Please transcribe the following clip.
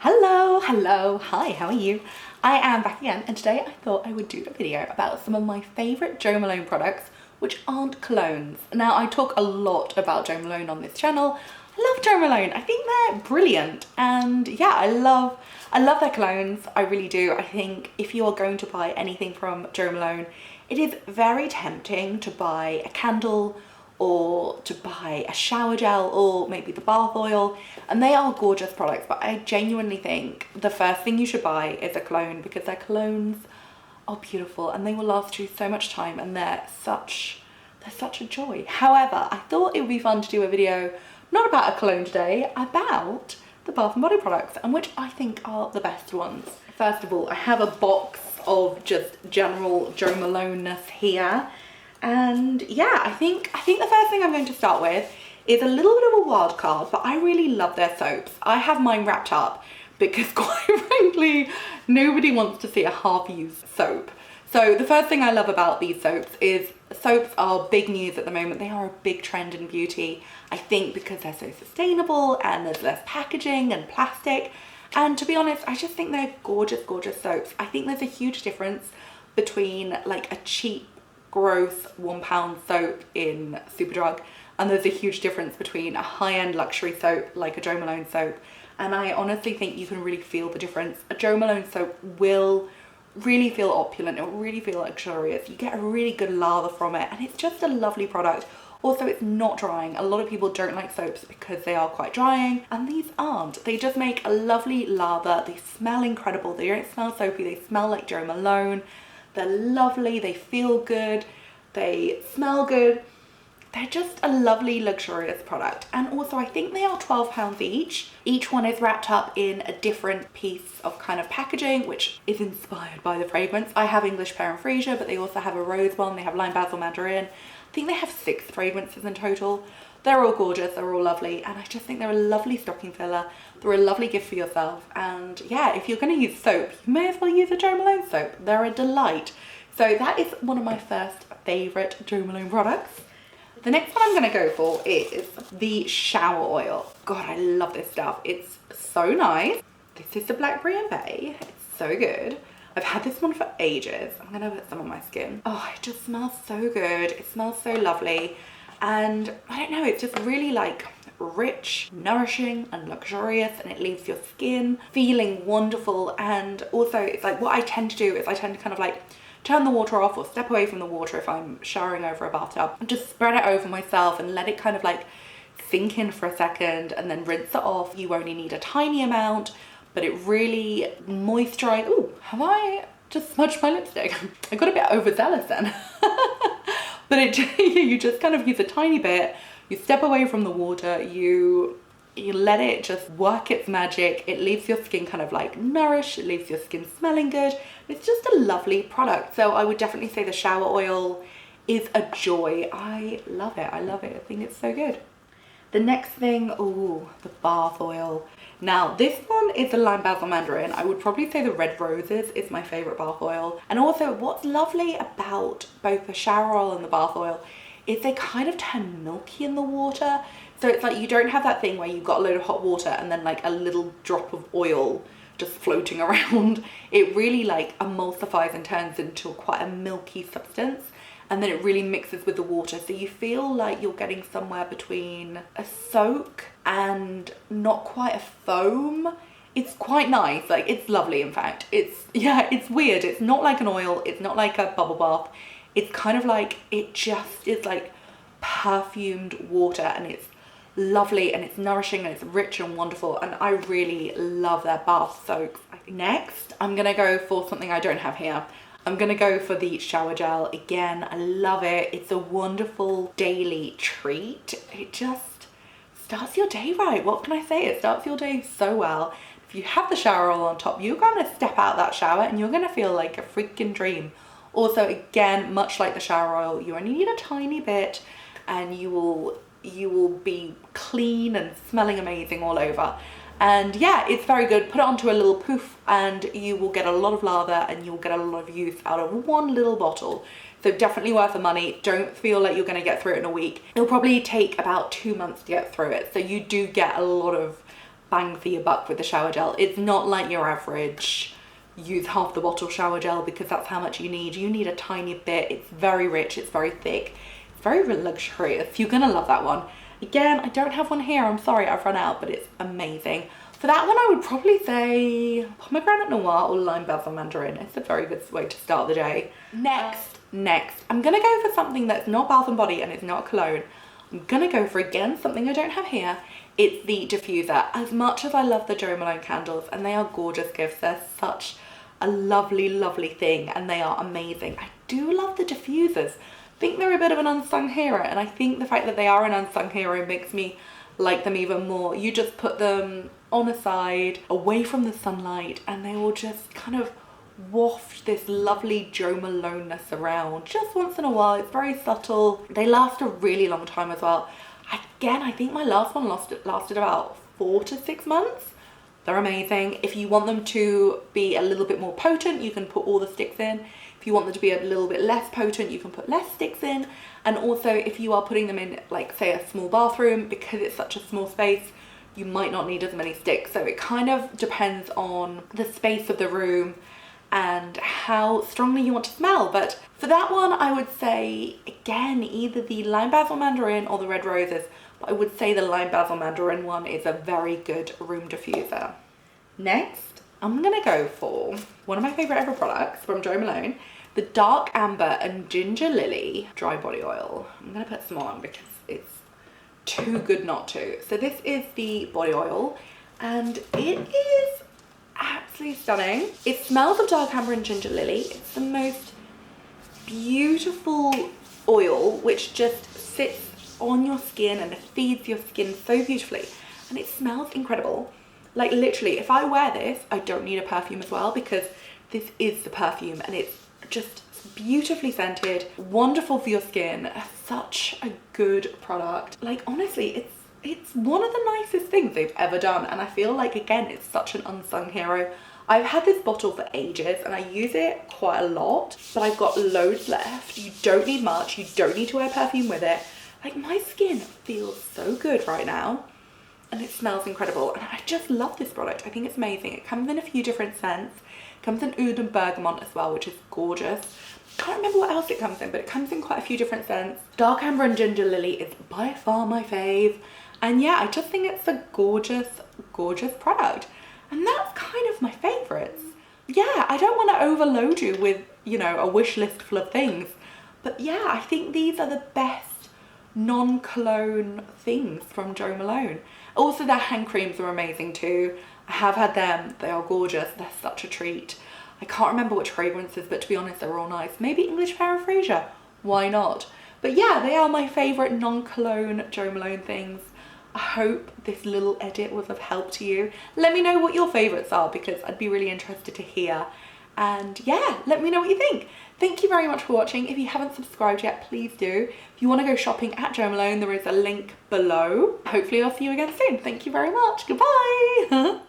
Hello, hi, how are you? I am back again, and today I thought I would do a video about some of my favourite Jo Malone products which aren't colognes. Now, I talk a lot about Jo Malone on this channel. I love Jo Malone. I think they're brilliant, and yeah, I love their colognes. I really do. I think if you are going to buy anything from Jo Malone, it is very tempting to buy a candle or to buy a shower gel or maybe the bath oil, and they are gorgeous products, but I genuinely think the first thing you should buy is a cologne, because their colognes are beautiful and they will last you so much time, and they're such a joy. However, I thought it would be fun to do a video not about a cologne today, about the Bath & Body products, and which I think are the best ones. First of all, I have a box of just general Jo Malone-ness here. And yeah, I think the first thing I'm going to start with is a little bit of a wild card, but I really love their soaps. I have mine wrapped up because quite frankly, nobody wants to see a half-used soap. So the first thing I love about these soaps is soaps are big news at the moment. They are a big trend in beauty. I think because they're so sustainable and there's less packaging and plastic. And to be honest, I just think they're gorgeous, gorgeous soaps. I think there's a huge difference between like a cheap gross £1 soap in Superdrug, and there's a huge difference between a high-end luxury soap like a Jo Malone soap, and I honestly think you can really feel the difference. A Jo Malone soap will really feel opulent, it will really feel luxurious, you get a really good lather from it, and it's just a lovely product. Also, it's not drying. A lot of people don't like soaps because they are quite drying, and these aren't. They just make a lovely lather, they smell incredible, they don't smell soapy, they smell like Jo Malone. They're lovely, they feel good, they smell good. They're just a lovely, luxurious product. And also, I think they are £12 each. Each one is wrapped up in a different piece of kind of packaging, which is inspired by the fragrance. I have English Pear and Freesia, but they also have a rose one. They have lime basil mandarin. I think they have 6 fragrances in total. They're all gorgeous, they're all lovely, and I just think they're a lovely stocking filler. They're a lovely gift for yourself, and yeah, if you're going to use soap, you may as well use a Jo Malone soap. They're a delight. So that is one of my first favourite Jo Malone products. The next one I'm going to go for is the shower oil. God, I love this stuff. It's so nice. This is the Blackberry and Bay. It's so good. I've had this one for ages. I'm going to put some on my skin. Oh, it just smells so good. It smells so lovely. And I don't know, it's just really like rich, nourishing and luxurious, and it leaves your skin feeling wonderful. And also, it's like what I tend to do is I tend to kind of like turn the water off or step away from the water if I'm showering over a bathtub, and just spread it over myself and let it kind of like sink in for a second, and then rinse it off. You only need a tiny amount, but it really moisturizes. Ooh, have I just smudged my lipstick? I got a bit overzealous then. But you just kind of use a tiny bit, you step away from the water, you let it just work its magic. It leaves your skin kind of like nourished, it leaves your skin smelling good. It's just a lovely product. So I would definitely say the shower oil is a joy. I love it, I love it. I think it's so good. The next thing, ooh, the bath oil. Now, this one is the lime basil mandarin. I would probably say the red roses is my favorite bath oil. And also, what's lovely about both the shower oil and the bath oil is they kind of turn milky in the water. So it's like you don't have that thing where you've got a load of hot water and then like a little drop of oil just floating around. It really like emulsifies and turns into quite a milky substance. And then it really mixes with the water, so you feel like you're getting somewhere between a soak and not quite a foam. It's quite nice, like it's lovely. In fact, it's weird. It's not like an oil, it's not like a bubble bath. It's kind of like, it just is like perfumed water, and it's lovely and it's nourishing and it's rich and wonderful, and I really love their bath soaks. Next, I'm gonna go for something I don't have here. I'm gonna go for the shower gel. Again, I love it. It's a wonderful daily treat. It just starts your day right. What can I say? It starts your day so well. If you have the shower oil on top, you're gonna step out that shower and you're gonna feel like a freaking dream. Also, again, much like the shower oil, you only need a tiny bit and you will be clean and smelling amazing all over. And yeah, it's very good. Put it onto a little poof and you will get a lot of lather and you'll get a lot of use out of one little bottle. So definitely worth the money. Don't feel like you're gonna get through it in a week. It'll probably take about 2 months to get through it. So you do get a lot of bang for your buck with the shower gel. It's not like your average use half the bottle shower gel because that's how much you need. You need a tiny bit. It's very rich, it's very thick, it's very luxurious. You're gonna love that one. Again, I don't have one here, I'm sorry, I've run out, but it's amazing. For that one, I would probably say pomegranate noir or lime basil mandarin. It's a very good way to start the day. Next, I'm gonna go for something that's not Bath and Body and it's not a cologne. I'm gonna go for, again, something I don't have here. It's the diffuser. As much as I love the Jo Malone candles, and they are gorgeous gifts, they're such a lovely, lovely thing, and they are amazing. I do love the diffusers. I think they're a bit of an unsung hero, and I think the fact that they are an unsung hero makes me like them even more. You just put them on a side, away from the sunlight, and they will just kind of waft this lovely Jo Malone-ness around just once in a while. It's very subtle. They last a really long time as well. Again, I think my last one lasted about 4 to 6 months. They're amazing. If you want them to be a little bit more potent, you can put all the sticks in. If you want them to be a little bit less potent, you can put less sticks in. And also, if you are putting them in, like, say, a small bathroom, because it's such a small space, you might not need as many sticks. So it kind of depends on the space of the room and how strongly you want to smell. But for that one, I would say, again, either the lime basil mandarin or the red roses. But I would say the lime basil mandarin one is a very good room diffuser. Next, I'm gonna go for one of my favorite ever products from Jo Malone, the Dark Amber and Ginger Lily Dry Body Oil. I'm gonna put some on because it's too good not to. So this is the body oil, and it is absolutely stunning. It smells of dark amber and ginger lily. It's the most beautiful oil which just sits on your skin and feeds your skin so beautifully, and it smells incredible. Like, literally, if I wear this, I don't need a perfume as well, because this is the perfume, and it's just beautifully scented, wonderful for your skin, such a good product. Like, honestly, it's one of the nicest things they've ever done, and I feel like, again, it's such an unsung hero. I've had this bottle for ages and I use it quite a lot, but I've got loads left. You don't need much, you don't need to wear perfume with it. Like, my skin feels so good right now, and it smells incredible, and I just love this product. I think it's amazing. It comes in a few different scents. It comes in oud and bergamot as well, which is gorgeous. I can't remember what else it comes in, but it comes in quite a few different scents. Dark Amber and Ginger Lily is by far my fave. And yeah, I just think it's a gorgeous, gorgeous product. And that's kind of my favorites. Yeah, I don't want to overload you with, you know, a wish list full of things. But yeah, I think these are the best non-cologne things from Jo Malone. Also, their hand creams are amazing too. I have had them. They are gorgeous. They're such a treat. I can't remember which fragrances, but to be honest, they're all nice. Maybe English Paraphrasure. Why not? But yeah, they are my favourite non-cologne Jo Malone things. I hope this little edit was of help to you. Let me know what your favourites are, because I'd be really interested to hear. And yeah, let me know what you think. Thank you very much for watching. If you haven't subscribed yet, please do. If you want to go shopping at Jo Malone, there is a link below. Hopefully I'll see you again soon. Thank you very much. Goodbye.